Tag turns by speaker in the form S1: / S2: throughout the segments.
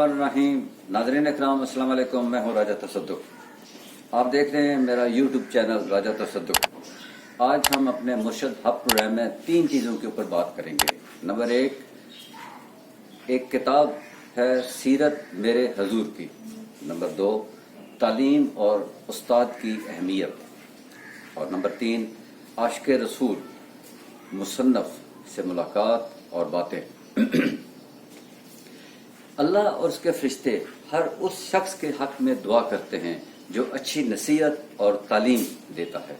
S1: बिस्मिल्लाहिर्रहमानिर्रहीम। नाज़रीन इकराम अस्सलाम वालेकुम। मैं हूँ राजा तसद्दुक़। आप देख रहे हैं मेरा यूट्यूब चैनल राजा तसद्दुक़। आज हम अपने मुर्शद हब प्रोग्राम में 3 चीज़ों के ऊपर बात करेंगे। नंबर 1, एक किताब है सीरत मेरे हजूर की। नंबर 2, तालीम और उस्ताद की अहमियत। और नंबर 3, आशिक़ रसूल मुसन्नफ़ से मुलाकात और बातें। अल्लाह और उसके फरिश्ते हर उस शख्स के हक में दुआ करते हैं जो अच्छी नसीहत और तालीम देता है।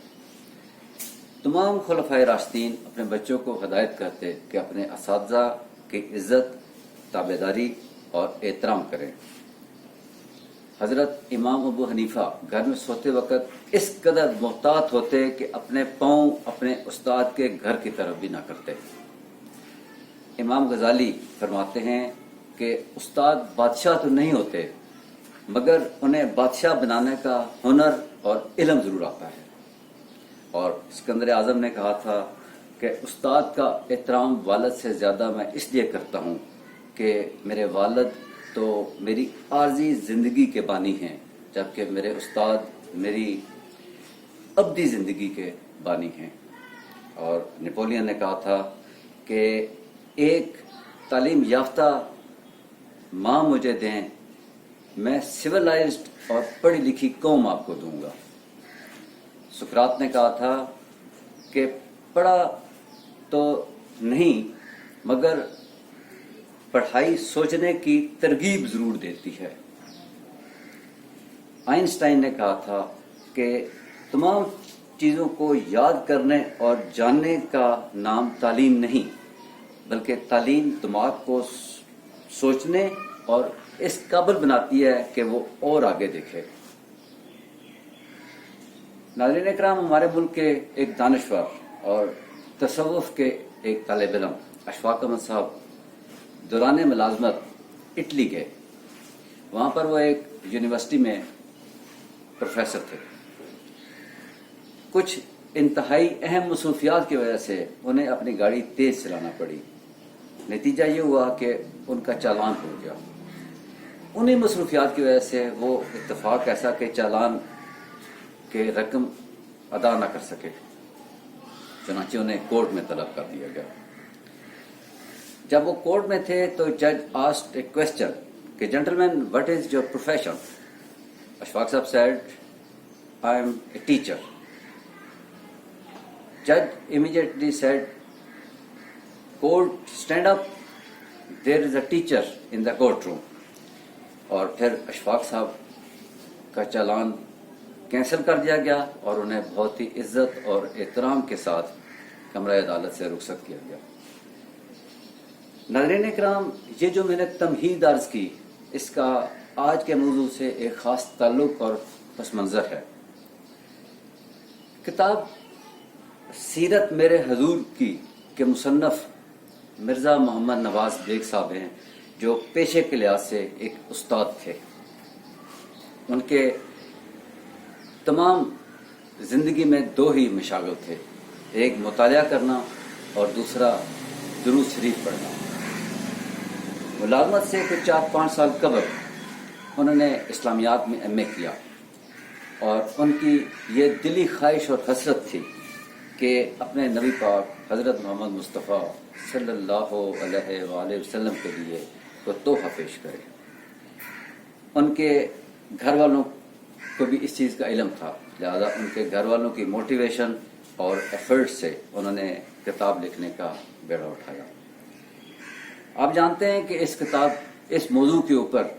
S1: तमाम खुलफ़ाए राशिदीन अपने बच्चों को हिदायत करते कि अपने असातिज़ा की इज़्ज़त, ताबेदारी और एहतराम करें। हज़रत इमाम अबू हनीफ़ा घर में सोते वक़्त इस कदर मोहतात होते कि अपने पाँव अपने उस्ताद के घर की तरफ भी ना करते। इमाम गज़ाली फरमाते हैं कि उस्ताद बादशाह तो नहीं होते, मगर उन्हें बादशाह बनाने का हुनर और इल्म ज़रूर आता है। और सिकंदर आज़म ने कहा था कि उस्ताद का एहतराम वालिद से ज़्यादा मैं इसलिए करता हूँ कि मेरे वालिद तो मेरी आर्जी ज़िंदगी के बानी हैं, जबकि मेरे उस्ताद मेरी अब्दी ज़िंदगी के बानी हैं। और नेपोलियन ने कहा था कि एक तालीम याफ्ता माँ मुझे दें, मैं सिविलाइज्ड और पढ़ी लिखी कौम आपको दूंगा। सुकरात ने कहा था कि पढ़ा तो नहीं, मगर पढ़ाई सोचने की तरगीब ज़रूर देती है। आइंस्टाइन ने कहा था कि तमाम चीज़ों को याद करने और जानने का नाम तालीम नहीं, बल्कि तालीम दिमाग को सोचने और इस काबिल बनाती है कि वो और आगे देखे। नाज़रीन इकराम, हमारे मुल्क के एक दानिश्वर और तसव्वुफ़ के एक तालिब इल्म अशफाक अहमद साहब दौरान मुलाज़मत इटली गए। वहाँ पर वो एक यूनिवर्सिटी में प्रोफेसर थे। कुछ इंतहाई अहम मसरूफियात की वजह से उन्हें अपनी गाड़ी तेज़ चलाना पड़ी। नतीजा ये हुआ कि उनका चालान हो गया। उन्हीं मसरूफियात की वजह से वो इत्तफाक ऐसा कि चालान के रकम अदा न कर सके, चुनांचे उन्हें कोर्ट में तलब कर दिया गया। जब वो कोर्ट में थे तो जज आस्क्ड ए क्वेश्चन कि gentleman, what is your profession? Ashfaq sahab said, I am a teacher. जज immediately said, court stand up, there is a teacher in the court room. और फिर अशफाक साहब का चालान कैंसिल कर दिया गया और उन्हें बहुत ही इज्जत और एहतराम के साथ कमरा अदालत से रुखसत किया गया। नाज़रीन इकराम, ये जो मैंने तमहीद अर्ज की, इसका आज के मौजू से एक ख़ास ताल्लुक़ और पस मंज़र है। किताब सीरत मेरे हजूर की के मुसन्नफ़ मिर्ज़ा मोहम्मद नवाज़ बेग साहब हैं, जो पेशे के लिहाज से एक उस्ताद थे। उनके तमाम ज़िंदगी में 2 ही मशागिल थे, एक मुतालिया करना और दूसरा दुरूद शरीफ पढ़ना। मुलाज़मत से कुछ 4-5 साल कबल उन्होंने इस्लामियात में एमए किया और उनकी ये दिली ख्वाहिश और हसरत थी कि अपने नबी पाक हज़रत मोहम्मद मुस्तफ़ा सल्लल्लाहु अलैहि वसल्लम के लिए तो तोहफ़ा पेश करें। उनके घर वालों को भी इस चीज़ का इल्म था, लिहाजा उनके घर वालों की मोटिवेशन और एफर्ट से उन्होंने किताब लिखने का बेड़ा उठाया। आप जानते हैं कि इस मौजू के ऊपर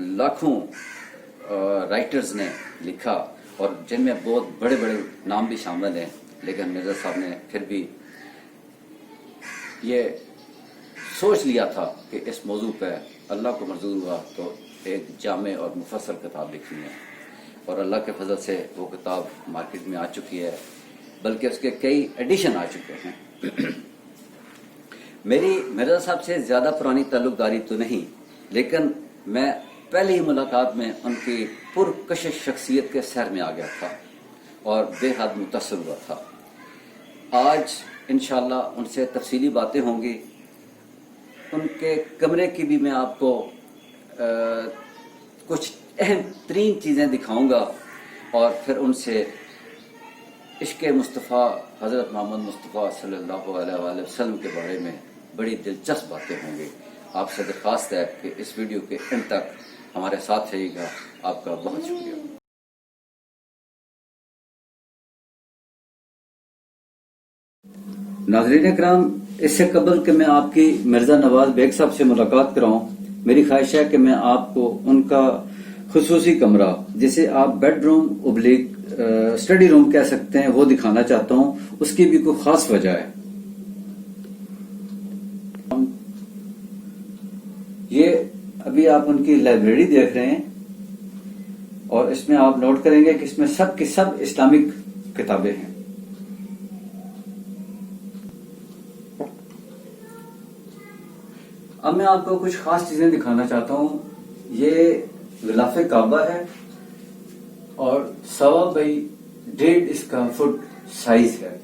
S1: लाखों राइटर्स ने लिखा और जिनमें बहुत बड़े बड़े नाम भी शामिल हैं, लेकिन मिर्ज़ा साहब ने फिर भी ये सोच लिया था कि इस मौजू पर अल्लाह को मंजूर हुआ तो एक जामे और मुफस्सल किताब लिखनी है। और अल्लाह के फजल से वो किताब मार्केट में आ चुकी है, बल्कि उसके कई एडिशन आ चुके हैं। मेरी मिर्ज़ा साहब से ज़्यादा पुरानी ताल्लुक़दारी तो नहीं, लेकिन मैं पहली ही मुलाकात में उनकी पुरकशिश शख्सियत के सैर में आ गया था और बेहद मुतासिर हुआ था। आज इंशाअल्लाह उनसे तफसीली बातें होंगी। उनके कमरे की भी मैं आपको कुछ अहम तरीन चीज़ें दिखाऊंगा और फिर उनसे इश्क मुस्तफ़ा हज़रत मोहम्मद मुस्तफ़ा सल्लल्लाहु अलैहि वसल्लम के बारे में बड़ी दिलचस्प बातें होंगी। आपसे दरख्वास्त है कि इस वीडियो के एंड तक हमारे साथ रहिएगा। आपका बहुत शुक्रिया। नाज़रीन इकराम, इससे कबल कि मैं आपकी मिर्ज़ा नवाज बेग साहब से मुलाकात कराऊं, मेरी ख्वाहिश है कि मैं आपको उनका खुसूसी कमरा, जिसे आप बेडरूम ओब्लिक स्टडी रूम कह सकते हैं, वो दिखाना चाहता हूं। उसकी भी कोई खास वजह है। ये अभी आप उनकी लाइब्रेरी देख रहे हैं और इसमें आप नोट करेंगे कि इसमें सब की सब इस्लामिक किताबें हैं। अब मैं आपको कुछ खास चीजें दिखाना चाहता हूं। ये गिलाफ काबा है और 1.25 इसका फुट साइज है।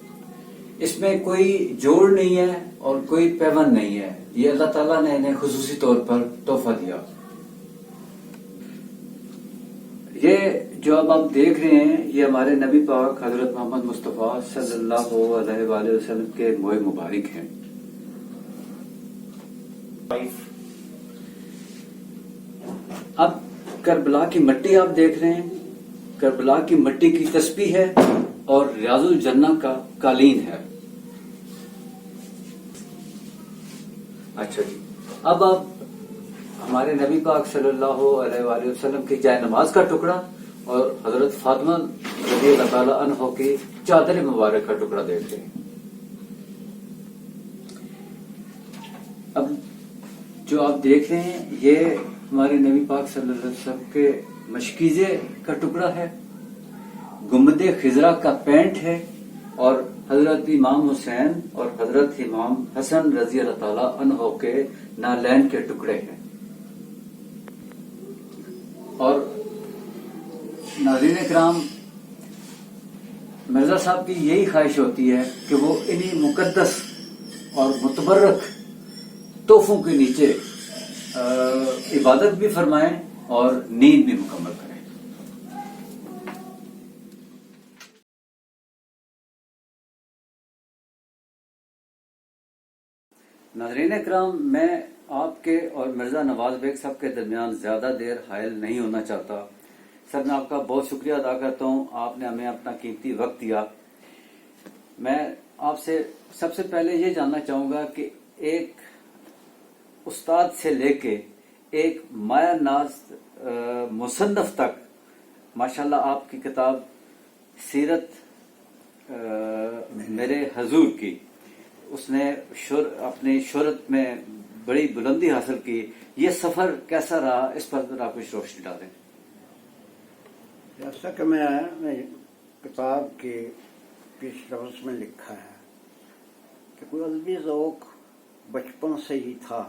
S1: इसमें कोई जोड़ नहीं है और कोई पैबंद नहीं है। ये अल्लाह ताला ने इन्हें खुसूसी तौर पर तोहफा दिया। ये जो अब आप देख रहे हैं, ये हमारे नबी पाक हजरत मोहम्मद मुस्तफ़ा सल्लल्लाहु अलैहि वसल्लम के मोए मुबारक हैं। अब करबला की मट्टी आप देख रहे हैं। करबला की मट्टी की तस्बीह है और रियाजुल जन्ना का कालीन है। अच्छा जी, अब आप हमारे नबी पाक सल्लल्लाहु अलैहि वसल्लम की जाय नमाज का टुकड़ा और हजरत फातिमा रज़ी अल्लाह ताला अन्हा की चादर मुबारक का टुकड़ा देख रहे हैं। अब जो आप देख रहे हैं, ये हमारे नबी पाक सल्लल्लाहु अलैहि वसल्लम के मशकीज़े का टुकड़ा है। गुम्बदे खिजरा का पेंट है और हजरत इमाम हुसैन और हजरत इमाम हसन रजी अल्लाह ताला अन्हो के नालैन के टुकड़े हैं। और नाज़रीन इकराम, मिर्जा साहब की यही ख्वाहिश होती है कि वो इन्हीं मुकद्दस और मुतबर्रक तोहफों के नीचे इबादत भी फरमाएं और नींद भी मुकम्मल करें। नाज़रीन इकराम, मैं आपके और मिर्जा नवाज बेग साहब के दरमियान ज्यादा देर हायल नहीं होना चाहता। सर, मैं आपका बहुत शुक्रिया अदा करता हूं, आपने हमें अपना कीमती वक्त दिया। मैं आपसे सबसे पहले ये जानना चाहूंगा कि एक उस्ताद से लेके एक माया नाज मुसन्नफ तक, माशाल्लाह आपकी किताब सीरत मेरे हजूर की, उसने अपनी शोहरत में बड़ी बुलंदी हासिल की। ये सफर कैसा रहा, इस पर जरा कुछ रोशनी डालें।
S2: जैसा कि मैं किताब के पेश लफ्ज़ में लिखा है कि कोई अदबी ज़ौक़ बचपन से ही था।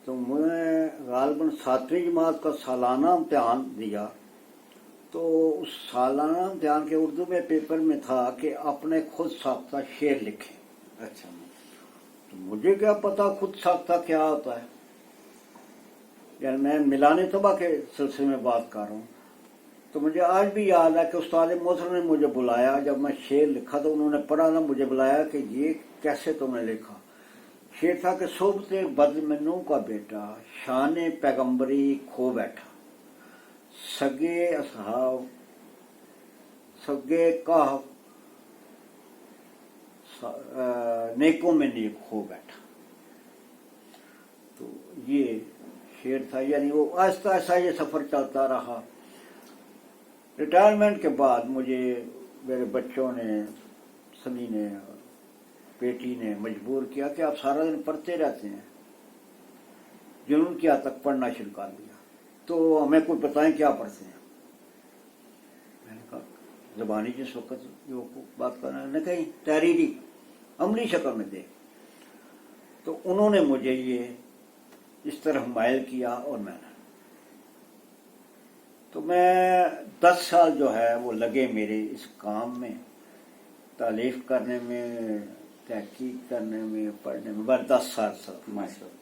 S2: तो मैं गालिबन 7वीं जमात का सालाना इम्तिहान दिया। तो उस सालाना इम्तिहान के उर्दू में पेपर में था कि अपने खुद साख्ता शेर लिखें।
S1: अच्छा,
S2: तो मुझे क्या पता खुद साख्ता क्या होता है। यानी मैं मिलाने तबा के सिलसिले में बात कर रहा हूँ। तो मुझे आज भी याद है कि उस्ताद मोहतर ने मुझे बुलाया, जब मैं शेर लिखा तो उन्होंने पढ़ा ना, मुझे बुलाया कि ये कैसे तुमने लिखा। शेर था कि सोबते बदमनू का बेटा शान पैगम्बरी खो बैठा, सगे असहाब सगे काह नेकों में नेक हो बैठा। तो ये शेर था। यानी वो आहिस्ता आहिस्ता ये सफर चलता रहा। रिटायरमेंट के बाद मुझे मेरे बच्चों ने, सभी ने, बेटी ने मजबूर किया कि आप सारा दिन पढ़ते रहते हैं। जुनून किया तक पढ़ना शुरू कर दिया। तो हमें कोई बताएं क्या पढ़ते हैं। मैंने कहा ज़बानी जिस वक्त जो बात करना है, कहीं तहरीरी अमली शक्ल में दे। तो उन्होंने मुझे ये इस तरह मायल किया और मैं 10 साल जो है वो लगे मेरे इस काम में, तालीफ करने में, तहकीक करने में, पढ़ने में, बस 10 साल सब।
S1: माशाअल्लाह।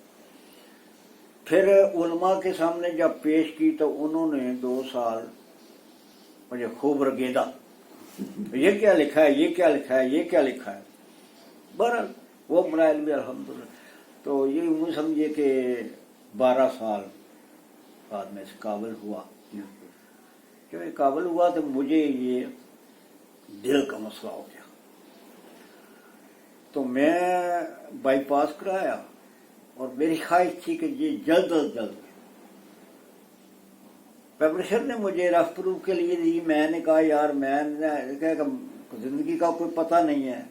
S2: پھر علماء کے سامنے جب پیش کی تو انہوں نے 2 سال مجھے خوب رگیدا، یہ کیا لکھا ہے، یہ کیا لکھا ہے، یہ کیا لکھا ہے۔ بہرحال وہ مرائل بھی الحمدللہ، تو یہ یوں سمجھے کہ 12 سال بعد میں سے قابل ہوا۔ جب یہ قابل ہوا تو مجھے یہ دل کا مسئلہ ہو گیا، تو میں بائی پاس کرایا، اور میری خواہش تھی کہ یہ جلد از جلد، پبلشر نے مجھے رف پروف کے لیے دی، میں نے کہا یار میں نے کہا کہ زندگی کا کوئی پتہ نہیں ہے،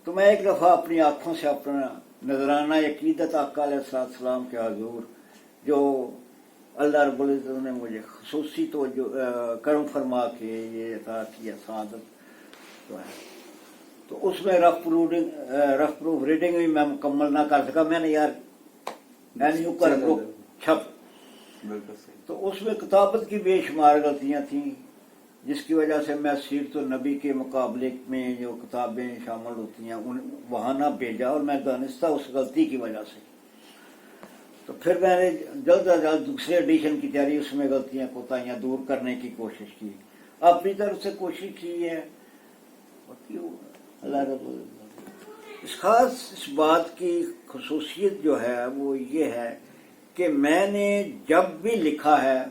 S2: تو میں ایک دفعہ اپنی آنکھوں سے اپنا نذرانہ عقیدت آقا علیہ السلام کے حضور، جو اللہ رب العزت نے مجھے خصوصی توجہ کرم فرما کے یہ عطا کیا سعادت جو ہے، تو اس میں رف پروف ریڈنگ بھی میں مکمل نہ کر سکا، میں نے یار میں نے یوں کر چھپ، تو اس میں کتابت کی بے شمار غلطیاں تھیں، جس کی وجہ سے میں سیرت النبی کے مقابلے میں جو کتابیں شامل ہوتی ہیں وہاں نہ بھیجا، اور میں دانستہ اس غلطی کی وجہ سے، تو پھر میں نے جلد از جلد دوسرے ایڈیشن کی تیاری، اس میں غلطیاں کوتاہیاں دور کرنے کی کوشش کی، اپنی طرف سے کوشش کی ہے، اللہ رب اس خاص اس بات کی خصوصیت جو ہے وہ یہ ہے کہ میں نے جب بھی لکھا ہے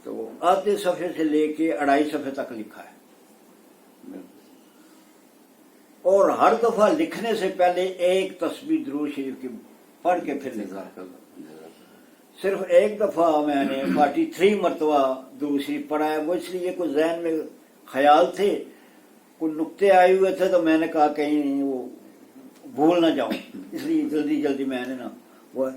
S2: تو آدھے صفحے سے لے کے 2.5 صفحے تک لکھا ہے، اور ہر دفعہ لکھنے سے پہلے ایک تسبیح درود شریف کی پڑھ کے پھر لکھا ہے۔ صرف ایک دفعہ میں نے 43 مرتبہ درود شریف پڑھا ہے، وہ اس لیے کوئی ذہن میں خیال تھے، کوئی نقطے آئے ہوئے تھے، تو میں نے کہا کہیں وہ بھول نہ جاؤں، اس لیے جلدی میں نے نا وہ،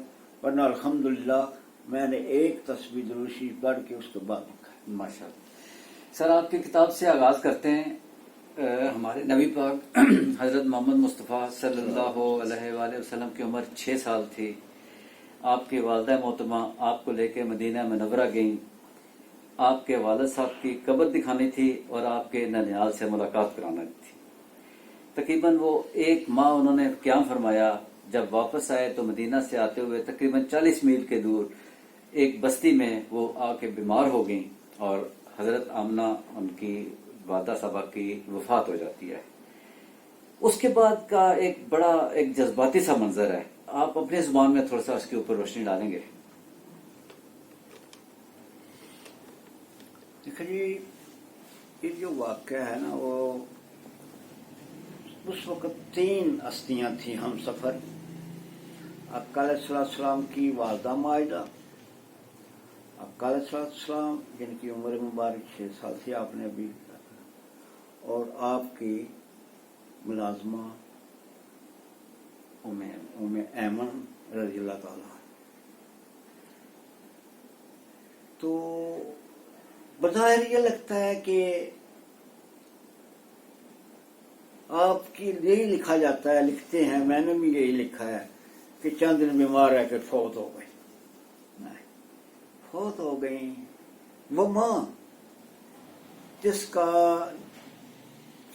S2: ورنہ الحمدللہ میں نے ایک تسبیح درود شریف پڑھ کے اس کے بعد لکھا ہے۔
S1: ماشاء اللہ۔ سر آپ کی کتاب سے آغاز کرتے ہیں، ہمارے نبی پاک حضرت محمد مصطفیٰ صلی اللہ علیہ وآلہ وسلم کی عمر 6 سال تھی، آپ کی والدہ محترمہ آپ کو لے کے مدینہ منورہ گئیں، آپ کے والد صاحب کی قبر دکھانی تھی اور آپ کے ننیال سے ملاقات کرانا تھی۔ تقریباً وہ 1 ماہ انہوں نے قیام فرمایا، جب واپس آئے تو مدینہ سے آتے ہوئے تقریباً 40 میل کے دور ایک بستی میں وہ آ کے بیمار ہو گئیں، اور حضرت آمنہ ان کی والدہ صاحبہ کی وفات ہو جاتی ہے۔ اس کے بعد کا ایک بڑا ایک جذباتی سا منظر ہے، آپ اپنی زبان میں تھوڑا سا اس کے اوپر روشنی ڈالیں گے؟
S2: دیکھیں جی، یہ جو واقعہ ہے نا، وہ اس وقت 3 ہستیاں تھیں ہم سفر، آقا علیہ السلام کی والدہ ماجدہ، آقا علیہ السلام جن کی عمر مبارک 6 سال تھی، آپ نے ابھی، اور آپ کی ملازمہ ام ایمن رضی اللہ تعالیٰ۔ تو بظاہر یہ لگتا ہے کہ آپ کی یہی لکھا جاتا ہے، لکھتے ہیں، میں نے بھی یہی لکھا ہے کہ چند دن بیمار رہ کے فوت ہو گئی۔ فوت ہو گئی وہ ماں جس کا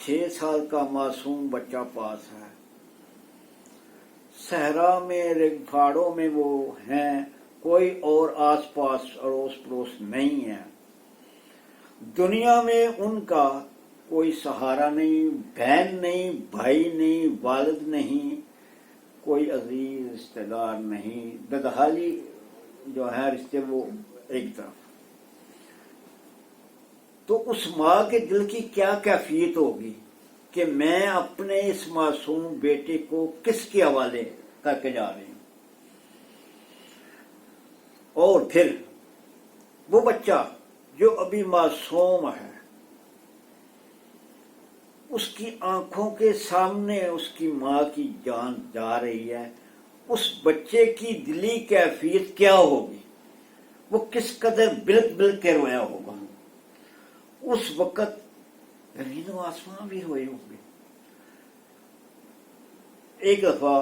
S2: 6 سال کا معصوم بچہ پاس ہے، صحرا میں پہاڑوں میں وہ ہیں، کوئی اور آس پاس اڑوس پڑوس نہیں ہے، دنیا میں ان کا کوئی سہارا نہیں، بہن نہیں، بھائی نہیں، والد نہیں، کوئی عزیز رشتہ دار نہیں، بدحالی جو ہے رشتے وہ ایک طرف۔ تو اس ماں کے دل کی کیا کیفیت ہوگی کہ میں اپنے اس معصوم بیٹے کو کس کے حوالے کر کے جا رہی ہوں، اور پھر وہ بچہ جو ابھی معصوم ہے، اس کی آنکھوں کے سامنے اس کی ماں کی جان جا رہی ہے، اس بچے کی دلی کیفیت کیا ہوگی، وہ کس قدر بلک بلک کے رویا ہوگا۔ اس وقت زمین و آسمان بھی روئے ہوں گے۔ ایک دفعہ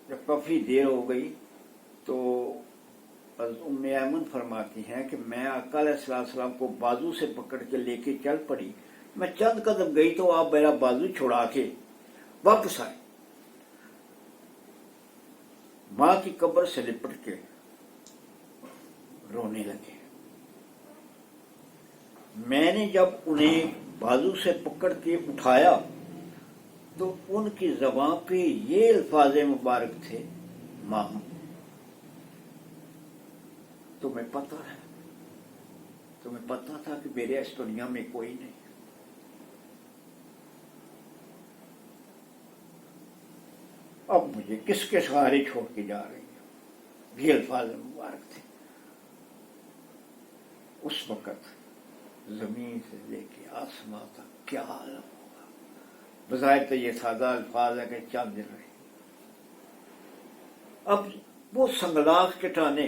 S2: جب کافی دیر ہو گئی تو ام ایمن فرماتی ہیں کہ میں آقا علیہ السلام کو بازو سے پکڑ کے لے کے چل پڑی، میں چند قدم گئی تو آپ میرا بازو چھڑا کے واپس آئے، माँ की कब्र से लिपट के रोने लगे। मैंने जब उन्हें बाजू से पकड़ के उठाया तो उनकी ज़बान पे ये अल्फाज मुबारक थे, माँ तुम्हें पता है, तुम्हें पता था कि मेरे इस दुनिया में कोई नहीं। अब मुझे किसके सहारे छोड़ के जा रही है। ये अल्फाज मुबारक थे। उस वक्त जमीन से लेके आसमां तक क्या आलम होगा। बजाय तो ये सादा अल्फाज है कि चांद रहे। अब वो संगलाख चट्टाने,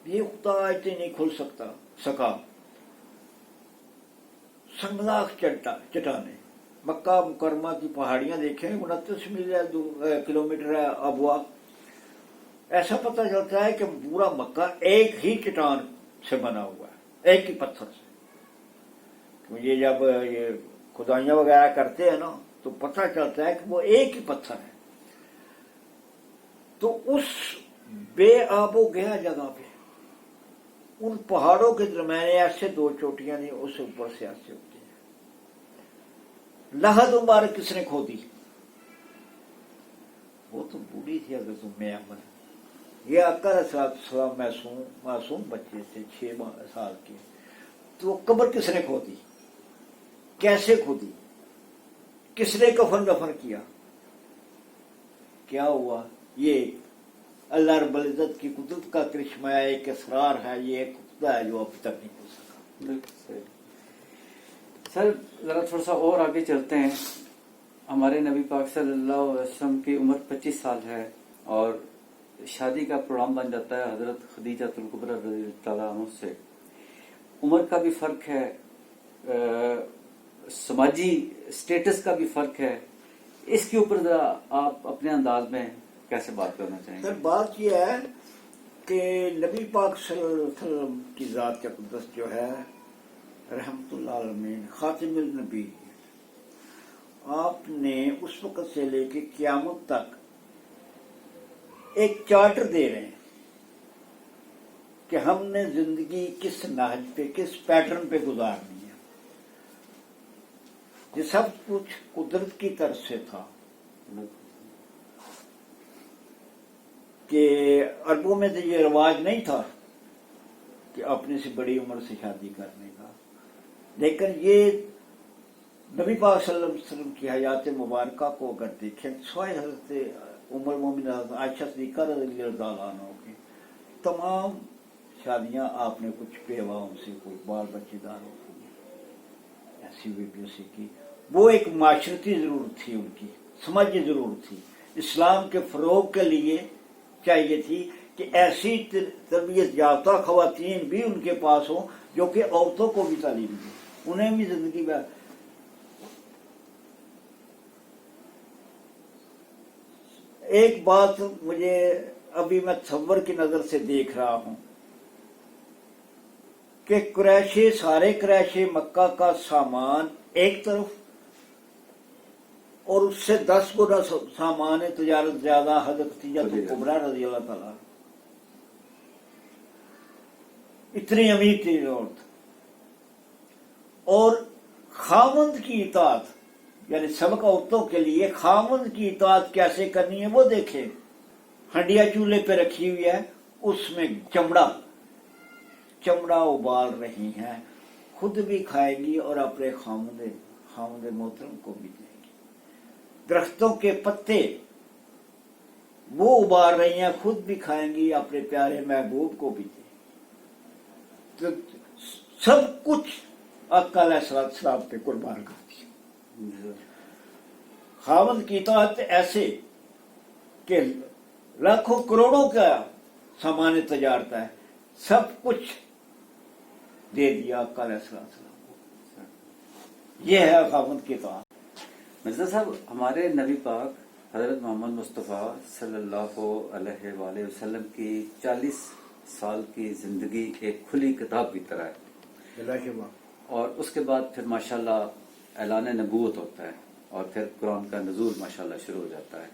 S2: ये खुदा इतने नहीं खुल सका। संगलाख चट्टाने, मक्का मुकरमा की पहाड़ियां देखें, 29 किलोमीटर है अबवा। ऐसा पता चलता है कि पूरा मक्का एक ही चट्टान से बना हुआ है, एक ही पत्थर से। तो ये जब ये खुदाइयां वगैरह करते हैं ना, तो पता चलता है कि वो एक ही पत्थर है। तो उस बेआबो गया जगह पे उन पहाड़ों के दरमियान ऐसे दो चोटियां नहीं, उस ऊपर से ऐसे होती है। लहद मुबारक किसने खोदी? वो तो बूढ़ी थी अगर तुम में अमल। ये आका मासूम बच्चे थे 6 साल के। तो कब्र किसने खोदी? कैसे खोदी? किसने कफन दफन किया? क्या हुआ? ये अल्लाह रब्बुल इज्जत की कुदरत का करिश्मा है, एक असरार है, ये एक खुदा है जो अब तक नहीं हो सका।
S1: सर जरा थोड़ा सा और आगे चलते हैं। हमारे नबी पाक सल्लल्लाहु अलैहि वसल्लम की उम्र 25 साल है और शादी का प्रोग्राम बन जाता है हजरत खदीजातुल कुबरा रज़ियल्लाहु अन्हा से। उम्र का भी फर्क है, समाजी स्टेटस का भी फर्क है। इसके ऊपर जरा आप अपने अंदाज में कैसे बात करना चाहेंगे?
S2: सर बात यह है कि नबी पाक सल्लल्लाहु अलैहि वसल्लम की जात अक़दस जो है रहमतुल्लाह अलमीन खातिमुल नबी, आपने उस वक्त से लेके क़यामत तक एक चार्टर दे रहे हैं कि हमने जिंदगी किस नहज पे, किस पैटर्न पे गुजारनी है। ये सब कुछ कुदरत की तरफ से था कि अरबों में तो ये रिवाज नहीं था कि अपने से बड़ी उम्र से शादी करने का। लेकिन ये नबी पाक सल्लल्लाहु अलैहि वसल्लम की हयात मुबारका को अगर देखें, स्वाय हज़रत उम्मुल मोमिनीन आयशा सिद्दीक़ा रज़ियल्लाहु अन्हा की तमाम शादियां आपने कुछ बेवाओं से, कोई बाल बच्चेदारों से, ऐसी बीवियों से की। वो एक माशरती जरूरत थी, उनकी समाजी जरूरत थी। इस्लाम के फरोग के लिए चाहिए थी कि ऐसी तरबियत याफ्ता खवातीन भी उनके पास हो जो कि औरतों को भी तालीम दे, उन्हें भी जिंदगी में। एक बात मुझे अभी मैं तसव्वुर की नजर से देख रहा हूं कि कुरैशी, सारे कुरैशी मक्का का सामान एक तरफ और उससे 10 गुना सामान तजारत ज्यादा हज़रत खदीजातुल कुबरा रज़ियल्लाहु ताला, इतनी अमीर थी औरत। और खामंद की इताअत, यानी सबक औरतों के लिए खामंद की इताअत कैसे करनी है वो देखें। हंडिया चूल्हे पे रखी हुई है, उसमें चमड़ा उबाल रही हैं, खुद भी खाएगी और अपने खामंद मोहतरम को भी देगी। दरख्तों के पत्ते वो उबाल रही हैं, खुद भी खाएंगी, अपने प्यारे महबूब को भी देगी। तो सब कुछ आका अलैहिस्सलाम पे कुर्बान कर दिया। खामंद की इताअत ऐसे कि लाखों करोड़ों का सामान तजारत है, सब कुछ दे दिया आका अलैहिस्सलाम को। यह है खामंद की इताअत।
S1: मिर्जा साहब, हमारे नबी पाक हजरत मोहम्मद मुस्तफ़ा सल्लल्लाहु अलैहि वसल्लम की 40 साल की जिंदगी एक खुली किताब की तरह है और उसके बाद फिर माशाल्लाह ऐलान नबूवत होता है और फिर कुरान का नज़ूल माशाल्लाह शुरू हो जाता है।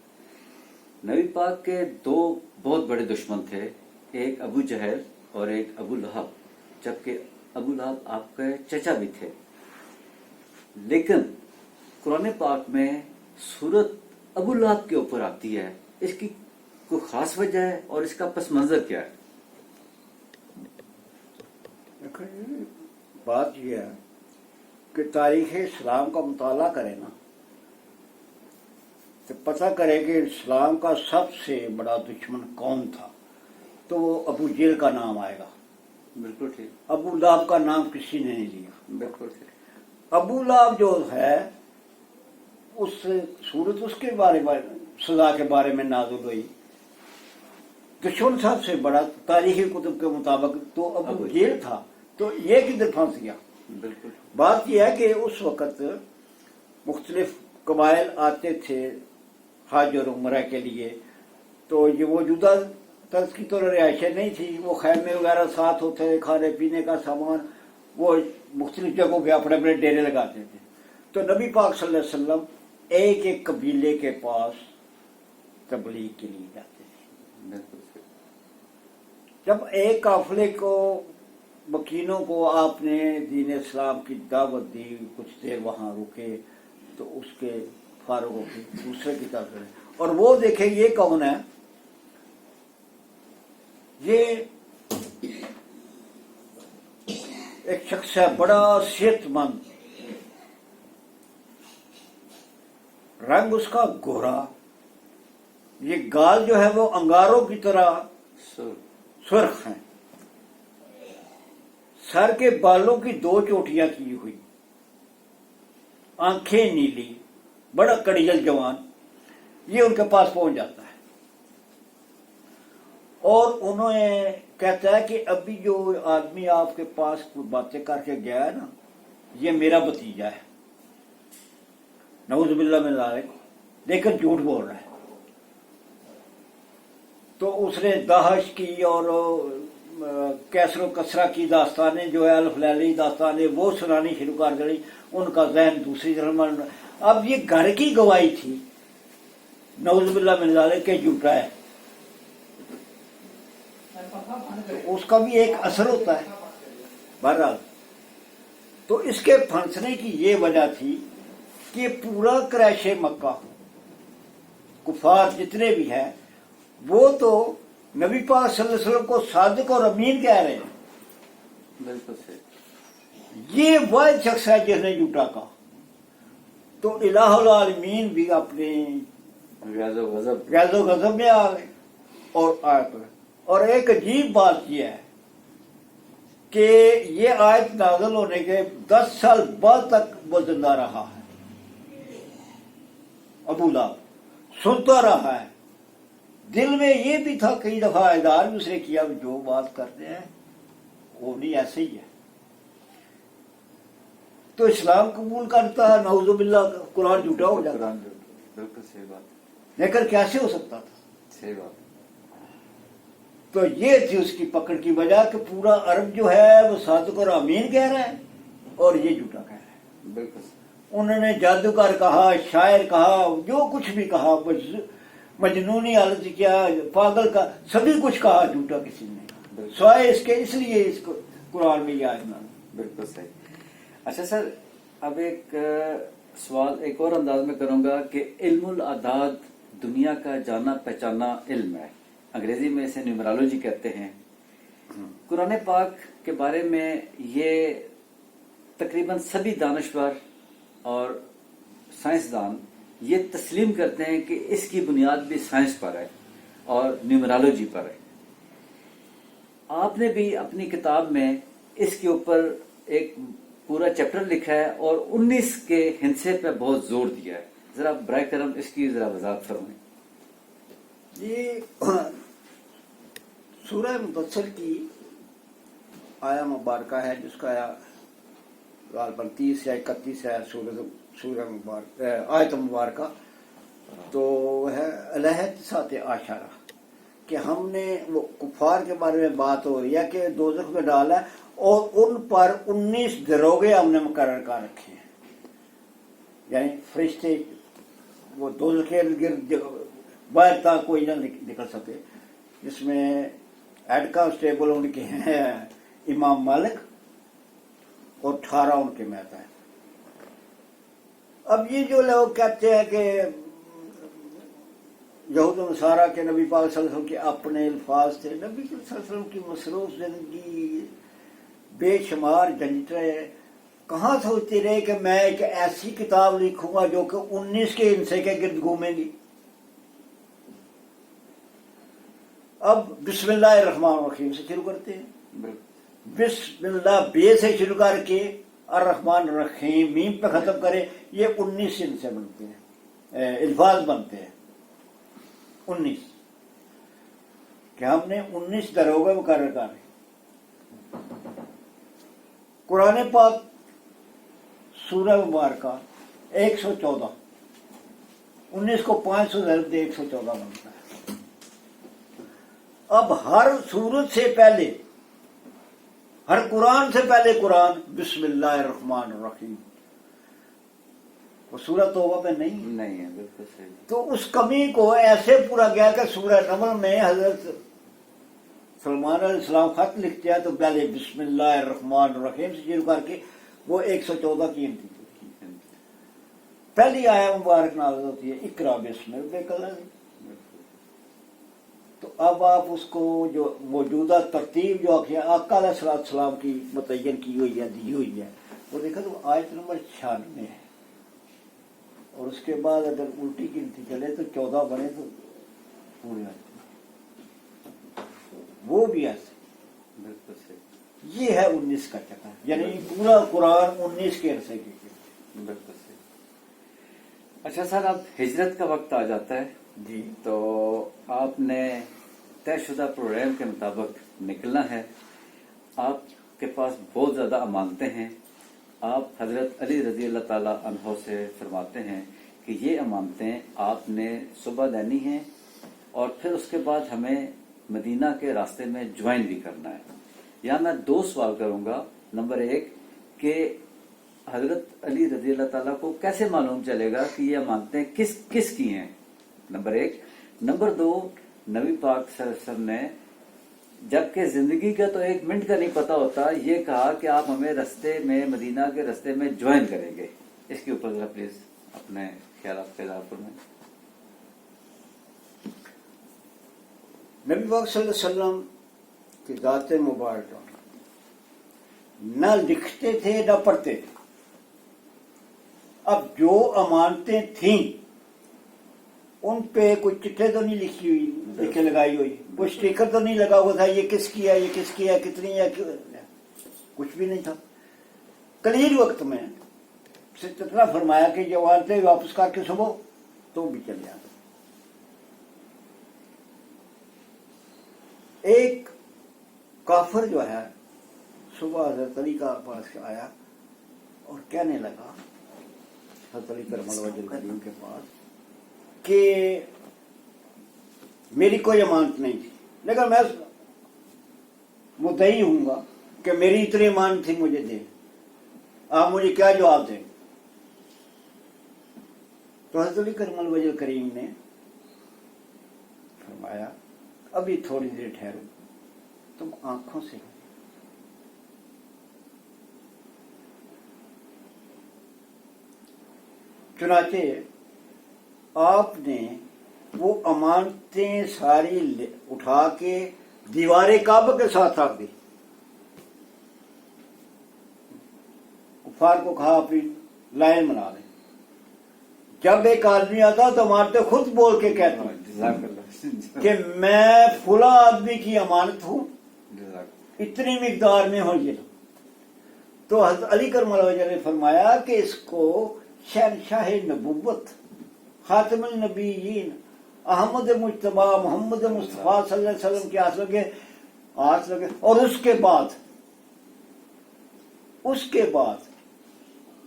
S1: नबी पाक के दो बहुत बड़े दुश्मन थे, एक अबू जहल और एक अबू लहब, जबकि अबू लहब आपके चचा भी थे। लेकिन कुरान पाक में सूरत अबू लहब के ऊपर आती है, इसकी कोई खास वजह है और इसका पस मंजर क्या है?
S2: देखो ये बात यह है कि तारीख इस्लाम का मुताला करें ना, तो पता करें कि इस्लाम का सबसे बड़ा दुश्मन कौन था, तो वो अबू जेल का नाम आएगा।
S1: बिल्कुल ठीक।
S2: अबू लाब का नाम किसी ने नहीं लिया।
S1: बिल्कुल ठीक।
S2: अबू लाब जो है उस सूरत उसके बारे में सजा के बारे में नाजुल हुई। दुश्मन सबसे बड़ा तारीखी कुतुब के मुताबिक तो अबू जेल था, तो ये किधर फंस गया?
S1: बिल्कुल।
S2: बात यह है कि उस वक़्त मुख्तलिफ कबाइल आते थे हज और उम्रा के लिए, तो ये मौजूदा तर्ज की तो रिहायशें नहीं थी, वो खैमे वगैरह साथ होते थे, खाने पीने का सामान वो मुख्तलिफ जगहों पे अपने अपने डेरे लगाते थे। तो नबी पाक सल्लल्लाहु अलैहि वसल्लम एक एक कबीले के पास तबलीग के लिए जाते थे।
S1: बिल्कुल।
S2: जब एक काफिले को वकीलों को आपने दीन इस्लाम की दावत दी, कुछ देर वहां रुके, तो उसके फारूक होकर दूसरे की तरफ गए और वो देखे ये कौन है, ये एक शख्स है बड़ा सेहतमंद, रंग उसका गोरा, ये गाल जो है वो अंगारों की तरह सुर्ख हैं, सर के बालों की 2 चोटियां की हुई, आंखें नीली, बड़ा कड़ियल जवान, ये उनके पास पहुंच जाता है और उन्होंने कहता है कि अभी जो आदमी आपके पास कुछ बातें करके गया है ना, ये मेरा भतीजा है, नऊज़ुबिल्लाह मिन ज़ालिक, लेकिन झूठ बोल रहा है। तो उसने दाहश की और कैसरो कसरा की दास्तानें जो है, अल्फ लैली दास्तानें, वो सुनानी शुरू कर दी। उनका जहन दूसरी तरफ। अब ये घर की गवाही थी, नऊज़ुबिल्लाह मिन ज़ालिक के झूठा है, तो उसका भी एक असर होता है बहरहाल। तो इसके फंसने की ये वजह थी कि पूरा क्रैशे मक्का कुफार जितने भी हैं वो तो नबी पाक सल्लल्लाहु अलैहि वसल्लम को सादिक और अमीन कह रहे हैं।
S1: बिल्कुल सही।
S2: ये वह शख्स है जिसने झूठा कहा। तो इलाहुल आलमीन भी अपने गैज़ो गज़ब में आ गए और आयत। और एक अजीब बात यह है कि ये आयत नाज़िल होने के 10 साल बाद तक वो जिंदा रहा है। अबू लहब सुनता रहा है, दिल में ये भी था, कई दफा इज़हार भी उसने किया, जो बात करते हैं वो नहीं ऐसे ही है। तो इस्लाम कबूल करता है, नऊज़ुबिल्लाह, कुरान झूठा हो जाता है।
S1: बिल्कुल सही बात।
S2: लेकिन कैसे हो सकता था?
S1: सही बात।
S2: तो ये थी उसकी पकड़ की वजह कि पूरा अरब जो है वो सादिक और अमीन कह रहा है और ये झूठा कह रहा है।
S1: बिल्कुल।
S2: उन्होंने जादूगर कहा, शायर कहा, जो कुछ भी कहा, मजनूनी हालत किया, पागल का, सभी कुछ कहा झूठा किसी ने, स्वाय इसके, इसलिए इसको कुरान में याद ना।
S1: बिल्कुल सही। अच्छा सर, अब एक सवाल एक और अंदाज में करूंगा कि इल्मुल आदाद दुनिया का जाना पहचाना इल्म है, अंग्रेजी में इसे न्यूमरोलॉजी कहते हैं। कुरान पाक के बारे में ये तकरीबन सभी दानश्वर और साइंसदान ये तस्लीम करते हैं कि इसकी बुनियाद भी साइंस पर है और न्यूमरोलॉजी पर है। आपने भी अपनी किताब में इसके ऊपर एक पूरा चैप्टर लिखा है और 19 के हिस्से पे बहुत जोर दिया है। जरा बराए करम इसकी जरा वजाहत फरमाएं।
S2: ये सूरह मुदस्सिर की आया मुबारका है, जिसका गालबन 30 या 31 है सूरह मुबारक, आयत मुबारका। तो है अलहद साथ आशारा कि हमने वो कुफार के बारे में बात हो रही है कि दोज़ख में डाला है और उन पर 19 दरोगे हमने मुकर्रर कर रखे हैं, यानी फरिश्ते वो दोज़ख के गिर्द باہر تک کوئی نہ نکل سکے، جس میں ہیڈ کانسٹیبل ان کے ہیں امام مالک اور 18 ان کے مہتا ہے۔ اب یہ جو لوگ کہتے ہیں کہ یہود و نصارہ کے نبی پاک صلی اللہ علیہ وسلم کے اپنے الفاظ تھے، نبی صلی اللہ علیہ وسلم کی مصروف زندگی، بے شمار جھنجٹیں، کہاں سوچتے رہے کہ میں ایک ایسی کتاب لکھوں گا جو کہ 19 کے ہندسے کے گرد گھومیں گی۔ اب بسم اللہ الرحمن الرحیم سے شروع کرتے ہیں، بسم اللہ بے سے شروع کر کے الرحمن الرحیم میم پہ ختم کرے، یہ 19 ہندسے بنتے ہیں، الفاظ بنتے ہیں 19، کہ ہم نے 19 دروگے مقرر کر رہے۔ قرآن پاک سورہ مبارکہ 114، 19 کو 5 سے ضرب دے 114 بنتا ہے۔ اب ہر سورت سے پہلے، ہر قرآن سے پہلے قرآن بسم اللہ الرحمن الرحیم، وہ سورہ توبہ میں نہیں
S1: ہے، بالکل صحیح۔
S2: تو اس کمی کو ایسے پورا گیا کہ سورہ نمل میں حضرت سلمان علیہ السلام خط لکھتے ہیں تو پہلے بسم اللہ الرحمن الرحیم سے شروع کر کے وہ 114 کی انتہا پہلی آیت مبارک نازل ہوتی ہے اقرا بسم ربک الذی۔ تو اب آپ اس کو جو موجودہ ترتیب جو آقا علیہ السلام کی متعین کی ہوئی ہے، دی ہوئی ہے، وہ دیکھا تو آیت نمبر 96 ہے، اور اس کے بعد اگر الٹی گنتی چلے تو 14 بنے تو پورے آتے، وہ بھی ایسے۔
S1: بالکل صحیح،
S2: یہ ہے 19 کا چکر، یعنی پورا قرآن 19 کے عرصے کی۔
S1: بالکل صحیح۔ اچھا سر، اب ہجرت کا وقت آ جاتا ہے
S2: جی،
S1: تو آپ نے طے شدہ پروگرام کے مطابق نکلنا ہے، آپ کے پاس بہت زیادہ امانتیں ہیں، آپ حضرت علی رضی اللہ تعالی عنہ سے فرماتے ہیں کہ یہ امانتیں آپ نے صبح دینی ہیں اور پھر اس کے بعد ہمیں مدینہ کے راستے میں جوائن بھی کرنا ہے۔ یہاں میں 2 سوال کروں گا۔ نمبر 1 کہ حضرت علی رضی اللہ تعالیٰ کو کیسے معلوم چلے گا کہ یہ امانتیں کس کس کی ہیں؟ نمبر 1۔ نمبر 2، نبی پاک صلی اللہ علیہ وسلم نے جبکہ زندگی کا تو 1 منٹ کا نہیں پتا ہوتا، یہ کہا کہ آپ ہمیں رستے میں، مدینہ کے رستے میں جوائن کریں گے، اس کے اوپر ذرا پلیز اپنے خیالات کا اظہار فرمائیں۔
S2: نبی پاک صلی اللہ علیہ وسلم کی ذات مبارکہ نہ لکھتے تھے نہ پڑھتے تھے۔ اب جو امانتیں تھیں ان پہ کوئی چٹھے تو نہیں لکھی ہوئی، لکھے لگائی ہوئی، کوئی اسٹیکر تو نہیں لگا ہوا تھا یہ کس کی ہے، یہ کس کی ہے، کتنی ہے، کچھ بھی نہیں تھا۔ قلیل وقت میں صرف اتنا فرمایا کہ یہ امانتیں واپس کر کے صبح تو بھی چل جاتا۔ ایک کافر جو ہے صبح حضرت علی کا پاس آیا اور کہنے لگا، حضرت علی کرم اللہ وجہ کریم کے پاس، کہ میری کوئی امانت نہیں تھی لیکن میں مدعی ہوں گا کہ میری اتنی امانت تھی، مجھے دے، آپ مجھے کیا جواب دیں؟ تو حضرت علی کرم اللہ وجہ کریم نے فرمایا ابھی تھوڑی دیر ٹھہرو، تم آنکھوں سے چنانچہ آپ نے وہ امانتیں ساری اٹھا کے دیوار کعبہ کے ساتھ رکھ دی۔ کفار کو کہا اپنی لائن بنا لیں، جب ایک آدمی آتا تو امانتیں خود بول کے کہتا کہ میں فلاں آدمی کی امانت ہوں، اتنی مقدار میں ہو یہ۔ تو حضرت علی کرم اللہ وجہ نے فرمایا کہ اس کو شہنشاہ نبوت، خاتم النبیین، احمد مجتبی محمد مصطفیٰ صلی اللہ علیہ وسلم کے ہاتھ لگے، اور اس کے بعد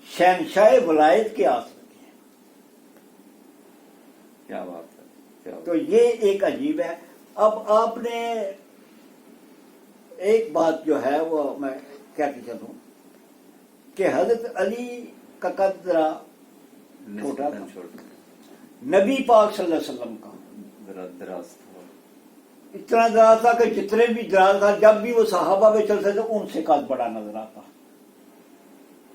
S2: شہنشاہ ولایت کے ہاتھ لگے۔
S1: کیا بات ہے!
S2: تو یہ ایک عجیب ہے۔ اب آپ نے ایک بات جو ہے وہ میں کہتے چلوں کہ حضرت علی کا قد ذرا چھوٹا تھا، نبی پاک صلی اللہ علیہ وسلم کا
S1: दराज था।
S2: इतना दराज था कि जितने भी दराज था, जब भी वो सहाबा में चलते थे उनसे कद बड़ा नजर आता,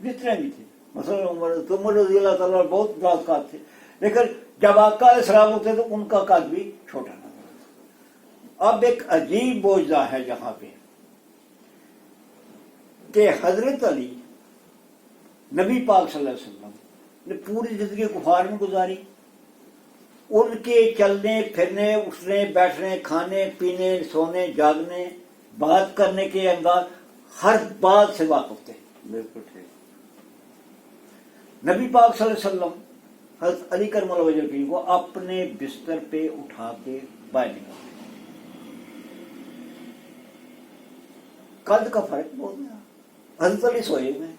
S2: जितने भी थे। मसलन उमर रज़ी अल्लाह ताला बहुत दराज कद थे, लेकिन जब आका अलैहिस्सलाम होते तो उनका कद भी छोटा नजर आता। अब एक अजीब बोझा है यहाँ पे कि हजरत अली नबी पाक सल्लल्लाहु अलैहि वसल्लम ने पूरी जिंदगी कुफार में गुजारी। उनके चलने फिरने, उठने बैठने, खाने पीने, सोने जागने, बात करने के अंदाज, हर बात से वाकिफ थे।
S1: बिल्कुल ठीक।
S2: नबी पाक सल्लल्लाहु अलैहि वसल्लम हज़रत अली करमल्लाहु वजह को अपने बिस्तर पे उठा के बाहर निकालते। कद का फर्क बहुत है। हज़रत अली सोए में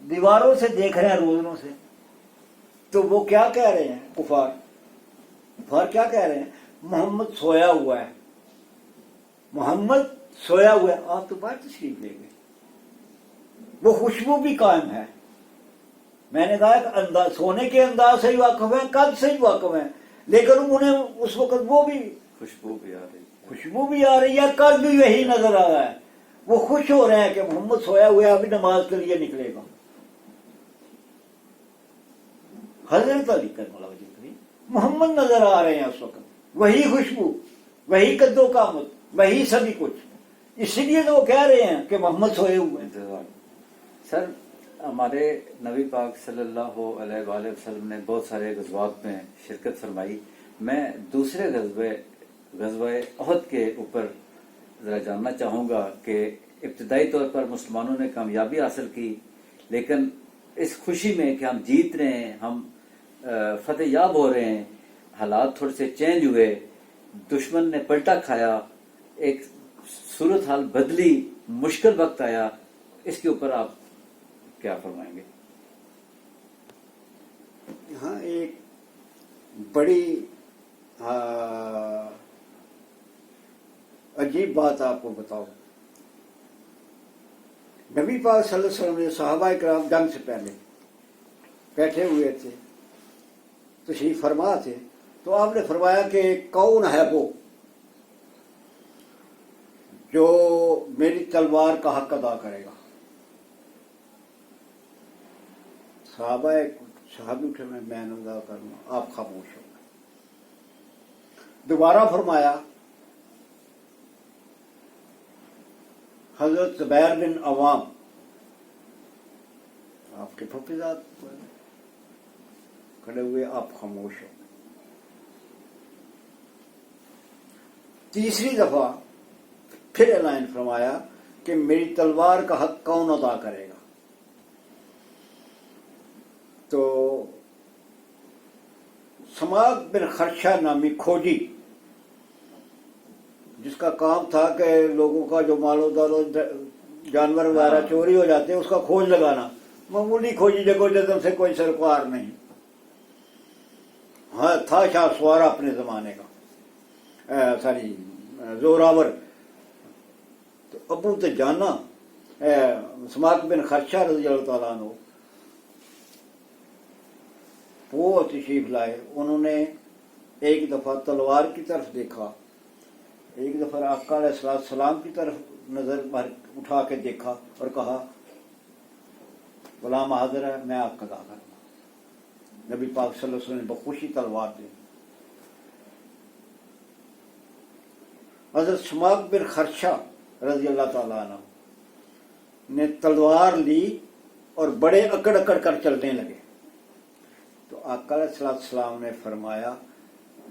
S2: दीवारों से देख रहे हैं, रोजनों से, तो वो क्या कह रहे हैं कुफार क्या कह रहे हैं? मोहम्मद सोया हुआ है, मोहम्मद सोया हुआ है। आप तो बात तशरीफ ले गए। वो खुशबू भी कायम है। मैंने कहा कि अंदाज, सोने के अंदाज से ही वाकिफ है, कद से ही वाकिफ है, लेकिन उन्हें उस वक्त वो भी
S1: खुशबू भी आ रही
S2: है, कद भी वही नजर आ रहा है। वो खुश हो रहे हैं कि मोहम्मद सोया हुआ है, अभी नमाज के लिए निकलेगा। हजरत अली करमल्लाहु वजह मोहम्मद नजर आ रहे हैं उस वक्त, वही खुशबू, वही कद्दो कामत, वही सभी कुछ। इसलिए तो वो कह रहे हैं कि मोहम्मद सोए हुए हैं।
S1: सर, हमारे नबी पाक सल्लल्लाहु अलैहि वसल्लम ने बहुत सारे गज़वात में शिरकत फरमाई। मैं दूसरे गज़वे उहद के ऊपर जरा जानना चाहूंगा कि इब्तिदाई तौर पर मुसलमानों ने कामयाबी हासिल की, लेकिन इस खुशी में कि हम जीत रहे हैं, हम फतेह याब हो रहे हैं, हालात थोड़े से चेंज हुए, दुश्मन ने पलटा खाया, एक सूरत हाल बदली, मुश्किल वक्त आया। इसके ऊपर आप क्या फरमाएंगे?
S2: यहाँ एक बड़ी अजीब बात आपको बताओ। नबी पाक सल्लल्लाहु अलैहि वसल्लम ने सहाबा किराम जंग से पहले बैठे हुए थे, तशरीफ फरमा थे, तो आपने फरमाया कि कौन है वो जो मेरी तलवार का हक अदा करेगा। साहबी उठे, मैं अदा करूंगा, आप खामोश हो गए। दोबारा फरमाया, हजरत ज़ुबैर बिन अवाम, आपके फुफीज़ाद खड़े हुए, आप खामोश हो। तीसरी दफा फिर ऐलान फरमाया कि मेरी तलवार का हक कौन अदा करेगा। तो समाक बिन खर्शा नामी खोजी, जिसका काम था कि लोगों का जो मालो दालो जानवर वगैरह चोरी हो जाते हैं उसका खोज लगाना, मामूली खोजी जगह से कोई सरकार नहीं। हाँ, था शाह सवारा अपने जमाने का, सारी जोरावर। तो अबू तजाना समाक बिन खर्शा रज़ी अल्लाह तआला अन्हु वो तशरीफ लाए। उन्होंने एक दफा तलवार की तरफ देखा, एक दफा आका अलैहिस्सलाम की तरफ नजर उठा के देखा और कहा, गुलाम हाजिर है, मैं आपका अदा करूंगा। नबी पाक सल्लल्लाहु अलैहि वसल्लम ने बखुशी तलवार दी। हजरत समाक बिन खर्शा रज़ी अल्लाह तआला अन्हु ने तलवार ली और बड़े अकड़ अकड़ कर चलने लगे। तो आका अलैहिस्सलाम ने फरमाया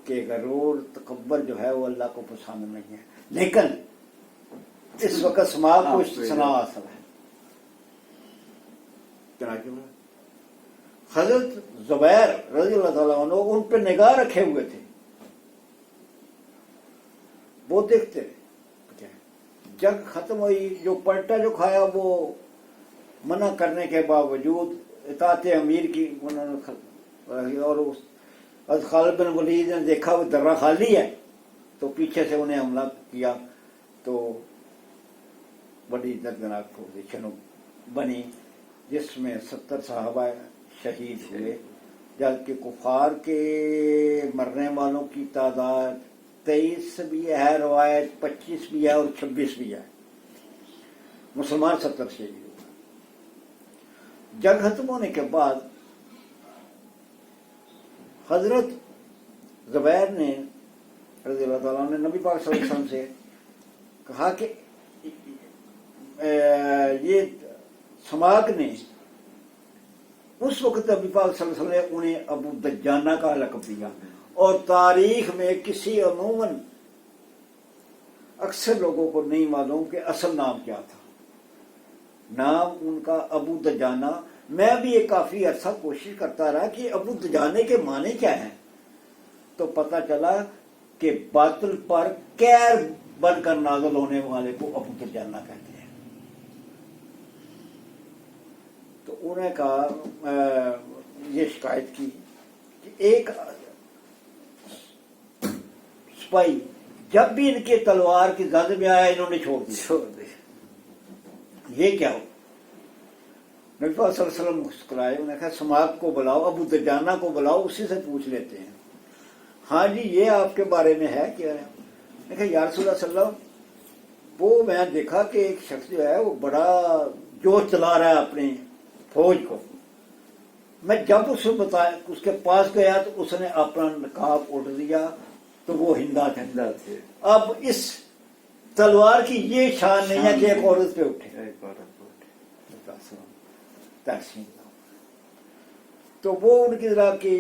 S2: कि गरूर तकब्बर जो है वो अल्लाह को पसंद नहीं है, लेकिन इस वक्त समाज को इस्तिस्ना हासिल है। हजरत ज़ुबैर रज़ी अल्लाह तआला अन्हु उन पर निगाह रखे हुए थे, वो देखते रहे। जंग खत्म हुई, जो पलटा जो खाया वो मना करने के बावजूद इताअत अमीर की उन्होंने, और खालिद बिन वलीद ने देखा वो दर्रा खाली है तो पीछे से उन्हें हमला किया। तो बड़ी दर्दनाक पोजीशन बनी जिसमें 70 साहबा शहीद हुए جبکہ کفار کے مرنے والوں کی تعداد 23 بھی ہے روایت، 25 بھی ہے اور 26 بھی ہے، مسلمان 70 شہید ہوئے۔ جنگ ختم ہونے کے بعد حضرت زبیر نے رضی اللہ تعالیٰ نے نبی پاک صلی اللہ علیہ وسلم سے کہا کہ یہ سماک نے اس وقت نبی پاک صلی اللہ علیہ وسلم نے انہیں ابو دجانہ کا لقب دیا، اور تاریخ میں کسی عموماً اکثر لوگوں کو نہیں معلوم کہ اصل نام کیا تھا۔ نام ان کا ابو دجانہ، میں بھی یہ کافی عرصہ کوشش کرتا رہا کہ ابو دجانے کے معنی کیا ہیں، تو پتہ چلا کہ باطل پر کیر بن کر نازل ہونے والے کو ابو دجانہ کہتے ہیں۔ تو انہوں نے کہا، یہ شکایت کی کہ ایک سپاہی جب بھی ان کے تلوار کی زد میں آیا انہوں نے چھوڑ دی۔ یہ کیا ہو؟ نبی پاک صلی اللہ علیہ وسلم مسکرائے، انہوں نے کہا سماک کو بلاؤ، ابو دجانہ کو بلاؤ، اسی سے پوچھ لیتے ہیں۔ ہاں جی یہ آپ کے بارے میں ہے کیا ہے؟ میں کہا یا رسول اللہ صلی اللہ علیہ وسلم، وہ میں دیکھا کہ ایک شخص جو ہے وہ بڑا جوش چلا رہا ہے اپنی فوج کو۔ میں جب اس کے پاس گیا تو اس نے اپنا نقاب اٹھ دیا تو وہ ہندا تھے۔ اب اس تلوار کی یہ شان نہیں ہے کہ ایک عورت پہ اٹھے۔ تو وہ ان کی طرح کی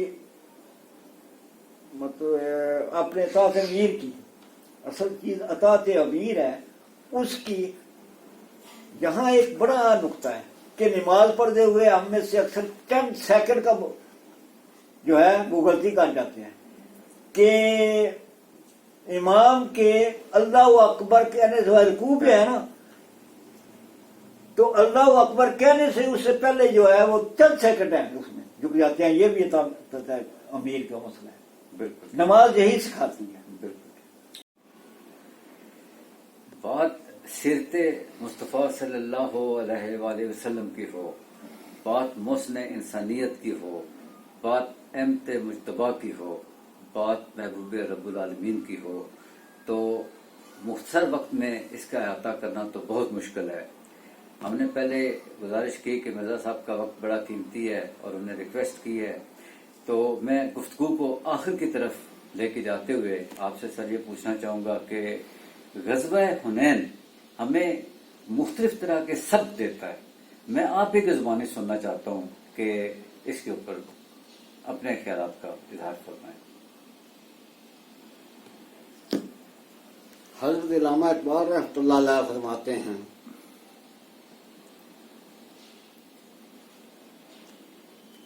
S2: مطلب اپنے اطاعت امیر کی اصل چیز اطاعت امیر ہے، اس کی یہاں ایک بڑا نقطہ ہے کہ نماز پڑھتے ہوئے ہم میں سے اکثر چند سیکنڈ کا جو ہے وہ غلطی کر جاتے ہیں کہ امام کے اللہ اکبر کہنے سے رکوع پہ ہے نا، تو اللہ اکبر کہنے سے اس سے پہلے جو ہے وہ چند سیکنڈ ہیں اس میں جھک جاتے ہیں۔ یہ بھی امیر کا مسئلہ ہے، بالکل نماز یہی سکھاتی ہے۔
S1: بالکل بات سیرت مصطفیٰ صلی اللہ علیہ وآلہ وسلم کی ہو، بات محسن انسانیت کی ہو، بات امت مجتبیٰ کی ہو، بات محبوب رب العالمین کی ہو، تو مختصر وقت میں اس کا احاطہ کرنا تو بہت مشکل ہے۔ ہم نے پہلے گزارش کی کہ مرزا صاحب کا وقت بڑا قیمتی ہے اور انہیں ریکویسٹ کی ہے، تو میں گفتگو کو آخر کی طرف لے کے جاتے ہوئے آپ سے سر یہ پوچھنا چاہوں گا کہ غزوہ حنین ہمیں مختلف طرح کے سبق دیتا ہے۔ میں آپ ہی کی زبانی سننا چاہتا ہوں کہ اس کے اوپر اپنے خیالات کا اظہار فرمائیں۔
S2: حضرت علامہ اقبال رحمۃ اللہ علیہ فرماتے ہیں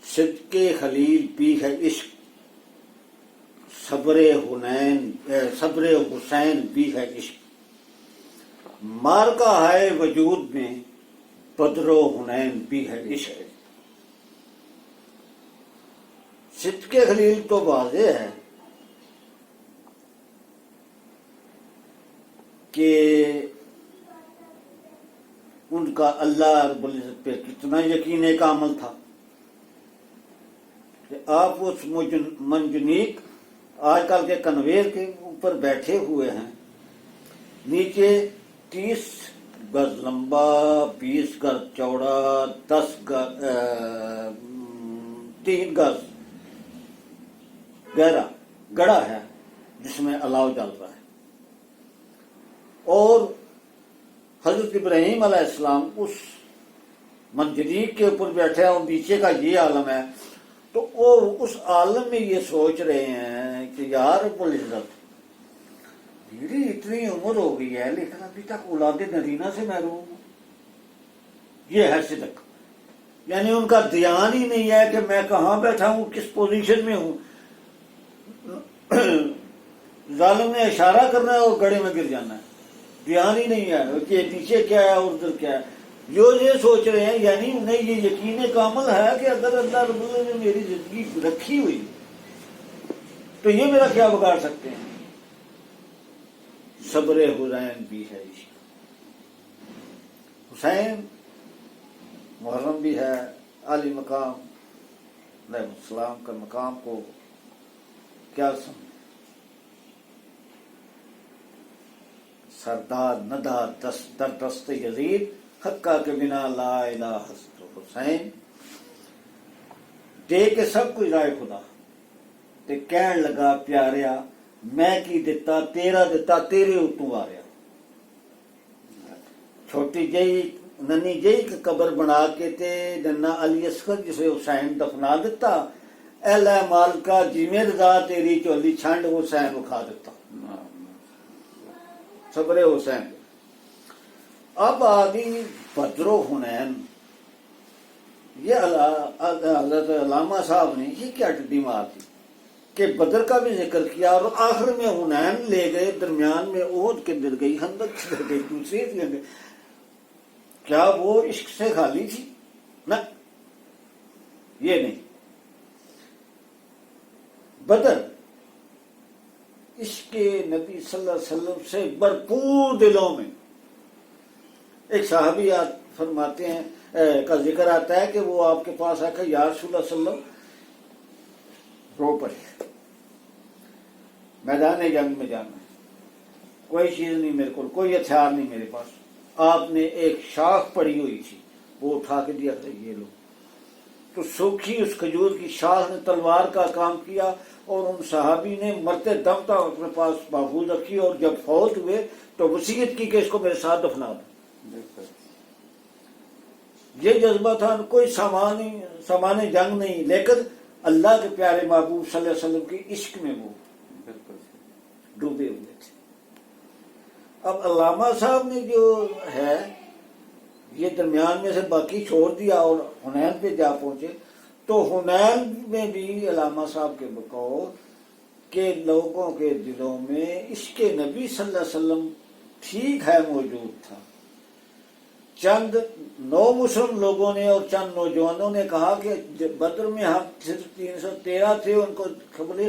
S2: صدق خلیل بھی ہے عشق، صبر حسین بھی ہے عشق، مارکا ہے وجود میں بدر و حنین بھی ہے عشق۔ صدق خلیل تو واضح ہے کہ ان کا اللہ رب العزت پہ کتنا یقین کامل تھا کہ آپ اس منجنیق آج کل کے کنویر کے اوپر بیٹھے ہوئے ہیں، نیچے 30 گز لمبا، 20 گز چوڑا، 3 گز گہرا گڑھا ہے جس میں الاؤ جل رہا ہے، اور حضرت ابراہیم علیہ السلام اس منجنیق کے اوپر بیٹھے ہیں اور نیچے کا یہ عالم ہے، تو وہ اس عالم میں یہ سوچ رہے ہیں کہ یار رب العزت میری اتنی عمر ہو گئی ہے لیکن ابھی تک اولاد نرینہ سے محروم ہوں۔ یہ ہے صدق، یعنی ان کا دھیان ہی نہیں ہے کہ میں کہاں بیٹھا ہوں، کس پوزیشن میں ہوں۔ ظالم نے اشارہ کرنا ہے اور گڑھے میں گر جانا ہے، دھیان ہی نہیں ہے کہ پیچھے کیا ہے اور ادھر کیا ہے۔ جو یہ سوچ رہے ہیں یعنی انہیں یہ یقین کامل ہے کہ اگر اللہ رب العزت نے میری زندگی رکھی ہوئی تو یہ میرا کیا بگاڑ سکتے ہیں۔ صبر حسین بھی ہے عشق، حسین محرم بھی ہے، عالی مقام علیہ السلام کا مقام کو کیا سمجھ؟ سردار ندار در دست یزید حقا کے بنا لا الہ حسن حسین دے کے سب کچھ رائے خدا تے کہن لگا پیاریا میں کی دتا تیرا دتا تیرے اتوں آ رہا. چھوٹی جہی ننی جہی قبر بنا کے تے ننا علی اصغر جسے حسین دفنا دیتا. اے لے مالکا جویں رضا تیری چولی چھنڈ حسین اکھا دیتا. صبر حسین. اب آگئی بدر و حنین. یہ حضرت علامہ صاحب نے یہ کیا ٹڈی مار دی کہ بدر کا بھی ذکر کیا اور آخر میں حنین لے گئے, درمیان میں احد کے در گئی, خندق کے در گئی, دوسری لے گئے. کیا وہ عشق سے خالی تھی؟ نہ, یہ نہیں. بدر عشق نبی صلی اللہ علیہ وسلم سے بھرپور دلوں میں. ایک صحابی فرماتے ہیں کا ذکر آتا ہے کہ وہ آپ کے پاس آ کر یا رسول اللہ صلی اللہ علیہ وسلم رو پڑے, میدان جنگ میں جانا ہے, کوئی چیز نہیں میرے کو, کوئی ہتھیار نہیں میرے پاس. آپ نے ایک شاخ پڑی ہوئی تھی, وہ اٹھا کے دیا تھا, یہ لو. تو سوکھی اس کھجور کی شاخ نے تلوار کا کام کیا اور ان صحابی نے مرتے دم تک اپنے پاس محفوظ رکھی, اور جب فوت ہوئے تو وصیت کی کہ اس کو میرے ساتھ دفنا دو. یہ جذبہ تھا, کوئی سامان جنگ نہیں, لیکن اللہ کے پیارے محبوب صلی اللہ علیہ وسلم کی عشق میں وہ ڈوبے ہوئے تھے. اب علامہ صاحب نے جو ہے یہ درمیان میں سے باقی چھوڑ دیا اور حنین پہ جا پہنچے. تو حنین میں بھی علامہ صاحب کے بقول کہ لوگوں کے دلوں میں عشق نبی صلی اللہ علیہ وسلم ٹھیک ہے موجود تھا. چند نو مسلم لوگوں نے اور چند نوجوانوں نے کہا کہ بدر میں ہم صرف 313 تھے, ان کو خبر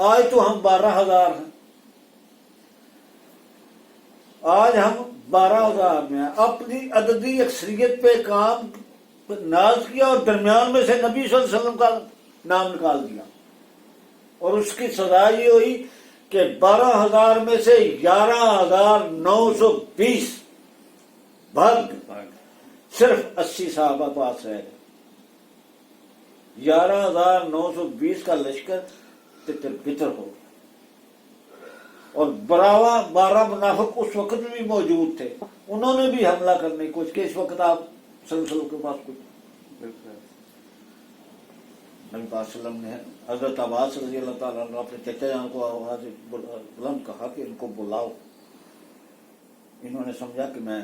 S2: آج تو ہم 12,000 ہیں, آج ہم 12,000 میں ہیں. اپنی عددی اکثریت پہ کام ناز کیا اور درمیان میں سے نبی صلی اللہ علیہ وسلم کا نام نکال دیا, اور اس کی سزا یہ ہوئی کہ 12,000 میں سے 11,920 بھاگ صرف 80 صحابہ پاس رہ گئے. 11,920 کا لشکر تتر بتر ہو گیا. اور 12 منافق اس وقت بھی موجود تھے, انہوں نے بھی حملہ کرنے کی کوشش کی. اس وقت آپ صلی اللہ علیہ وسلم کے پاس کچھ نبی پاک صلی اللہ علیہ وسلم نے حضرت عباس رضی اللہ تعالیٰ عنہ اپنے چچا جان کو آواز بلند کہا کہ ان کو بلاؤ. انہوں نے سمجھا کہ میں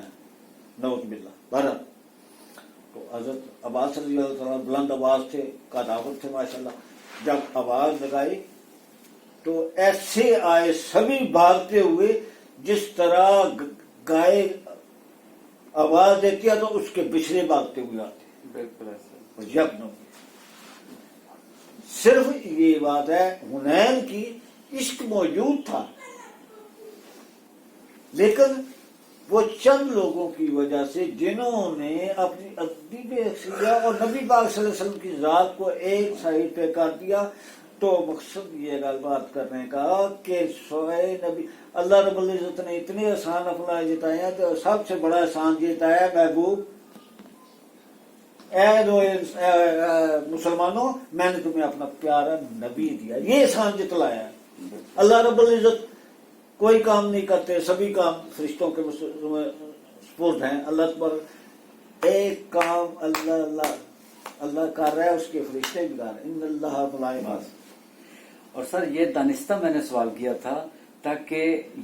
S2: نعوذ باللہ بہرحال. تو حضرت عباس رضی اللہ تعالیٰ بلند آواز تھے, قداوت تھے ماشاءاللہ. جب آواز لگائی تو ایسے آئے سبھی بھاگتے ہوئے جس طرح گائے آواز دیتی ہے تو اس کے بچھڑے بھاگتے ہوئے آتے. یکدم صرف یہ بات ہے حنین کی عشق موجود تھا, لیکن وہ چند لوگوں کی وجہ سے جنہوں نے اپنی ادب اخلاقیہ اور نبی پاک صلی اللہ علیہ وسلم کی ذات کو ایک سائڈ پہ کر دیا. تو مقصد یہ گل بات کرنے کا کہ سوائے نبی اللہ رب العزت نے اتنے احسان افضل جتائے ہیں, تو سب سے بڑا احسان جتایا محبوب اے مسلمانوں میں نے تمہیں اپنا پیارا نبی دیا. یہ احسان جتلایا ہے. اللہ رب العزت کوئی کام نہیں کرتے, سبھی کام فرشتوں کے سپرد ہیں. اللہ پر ایک کام اللہ کر رہا ہے, اس کے فرشتے بھی کر رہے ہیں. ان اللہ ملائکۃ.
S1: اور سر یہ دانستہ میں نے سوال کیا تھا تاکہ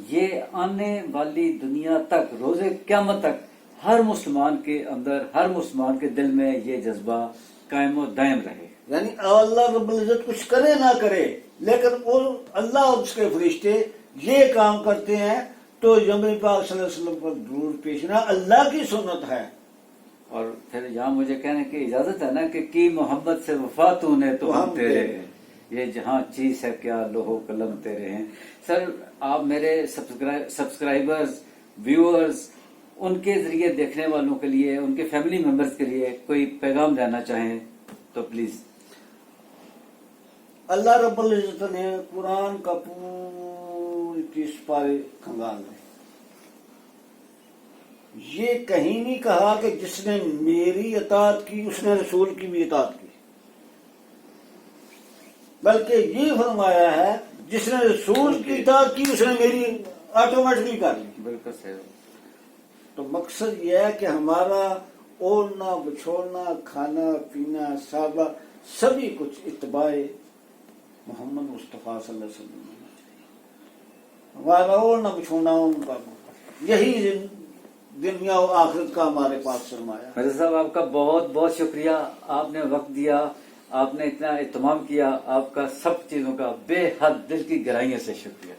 S1: یہ آنے والی دنیا تک, روز قیامت تک ہر مسلمان کے اندر, ہر مسلمان کے دل میں یہ جذبہ قائم و دائم رہے.
S2: یعنی اللہ رب العزت کچھ کرے نہ کرے, لیکن وہ اللہ اور اس کے فرشتے یہ کام کرتے ہیں تو نبی پاک صلی اللہ علیہ وسلم پر درود پیشنا اللہ کی سنت ہے.
S1: اور پھر یہاں مجھے کہنے کی اجازت ہے نا کہ کی محبت سے وفا تو نے تو ہم تیرے ہیں, یہ جہاں چیز ہے کیا لوہو قلم تیرے ہیں. سر آپ میرے سبسکرائبرز, ویورز, ان کے ذریعے دیکھنے والوں کے لیے, ان کے فیملی ممبرز کے لیے کوئی پیغام دینا چاہیں تو پلیز.
S2: اللہ رب العزت نے قرآن کا پوری 30 پارے کھنگال دے. یہ کہیں نہیں کہا کہ جس نے میری اطاعت کی اس نے رسول کی بھی اطاعت کی، بلکہ یہ فرمایا ہے جس نے رسول کی اطاعت کی اس نے میری آٹومیٹکلی کر لی.
S1: بالکل صحیح.
S2: تو مقصد یہ ہے کہ ہمارا اوڑھنا بچھوڑنا کھانا پینا صحابہ سبھی کچھ اتباع محمد مصطفیٰ صلی اللہ علیہ وسلم ہونا چاہیے. ہمارا اوڑھنا بچھوڑنا ان کا یہی دنیا اور آخرت کا ہمارے پاس سرمایہ ہے.
S1: مرزا صاحب آپ کا بہت بہت شکریہ، آپ نے وقت دیا، آپ نے اتنا اہتمام کیا، آپ کا سب چیزوں کا بے حد دل کی گہرائیوں سے شکریہ.